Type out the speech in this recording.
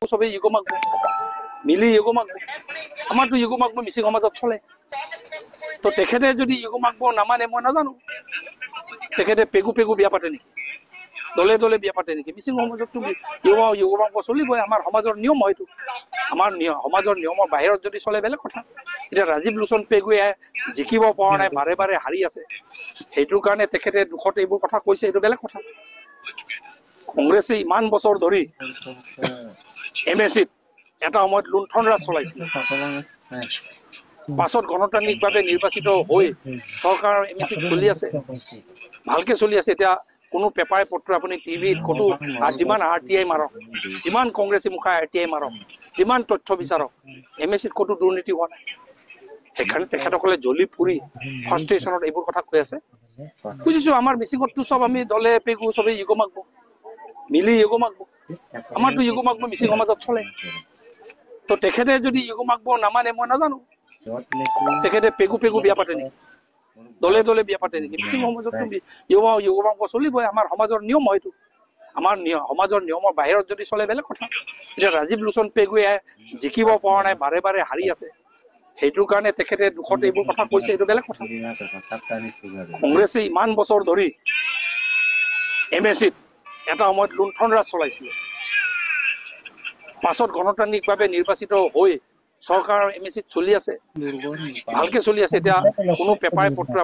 সবেই ইগো মাগব মিলি ইগো মাগব আমাৰতো ইগো মাগব মিচিং সমাজত চলে তো তেখেতে যদি ইগো মাগব নামানে মই নাজানো তেখেতে পেগু পেগু বিয়া পাতে নেকি দলে দলে বিয়া পাতে নেকি মিচিং সমাজততো ইগো মাগব চলিবই আমাৰ সমাজৰ নিয়ম হয়তো আমাৰ সমাজৰ নিয়মৰ বাহিৰত যদি চলে বেলেগ কথা এতিয়া ৰাজীৱ লোচন পেগুৱে জিকিব পৰা নাই বাৰে বাৰে হাৰি আছে সেইটোৰ কাৰণে তেখেতে দুখত এইবোৰ কথা কৈছে এইটো বেলেগ কথা কংগ্ৰেছে ইমান বছৰ ধৰি এমএসিত এটা সময়ত লুণ্ঠন ৰাজ চলাইছিল পাছত গণতান্ত্ৰিকভাৱে নিৰ্বাচিত হৈ চৰকাৰ এমএসিত চলি আছে ভালকে চলি আছে এতিয়া কোনো পেপাৰ পত্ৰ আপুনি টিভিত ক'তো যিমান আৰটিআই মাৰক যিমান কংগ্ৰেছী মুখাই আৰটিআই মাৰক যিমান তথ্য বিচাৰক এমএসিত ক'তো দুৰ্নীতি হোৱা নাই সেইকাৰণে তেখেতসকলে জ্বলি ফুৰি ফ্ৰাষ্ট্ৰেশ্যনত এইবোৰ কথা কৈ আছে বুজিছো আমাৰ মিচিঙততো চব আমি দলে পেগু চবেই ইগো মাগব মিলি ইগো মাগব আমাৰতো ইগো মাগব মিচিং সমাজত চলে তো তেখেতে যদি ইগো মাগব নামানে মই নাজানো তেখেতে পেগু পেগু বিয়া পাতে নেকি দলে দলে বিয়া পাতে নেকি মিচিং সমাজততো ইগো মাগব চলিবই আমাৰ সমাজৰ নিয়ম হয়তো আমাৰ সমাজৰ নিয়মৰ বাহিৰত যদি চলে বেলেগ কথা এতিয়া ৰাজীৱ লোচন পেগুৱে জিকিব পৰা নাই বাৰে বাৰে হাৰি আছে সেইটোৰ কাৰণে তেখেতে দুখত এইবোৰ কথা কৈছে এইটো বেলেগ কথা কংগ্ৰেছে ইমান বছৰ ধৰি এমএসিত এটা সময়ত লুণ্ঠন ৰাজ চলাইছিল পাছত গণতান্ত্ৰিকভাৱে নিৰ্বাচিত হৈ চৰকাৰ এমএসিত চলি আছে ভালকে চলি আছে এতিয়া কোনো পেপাৰ পত্ৰ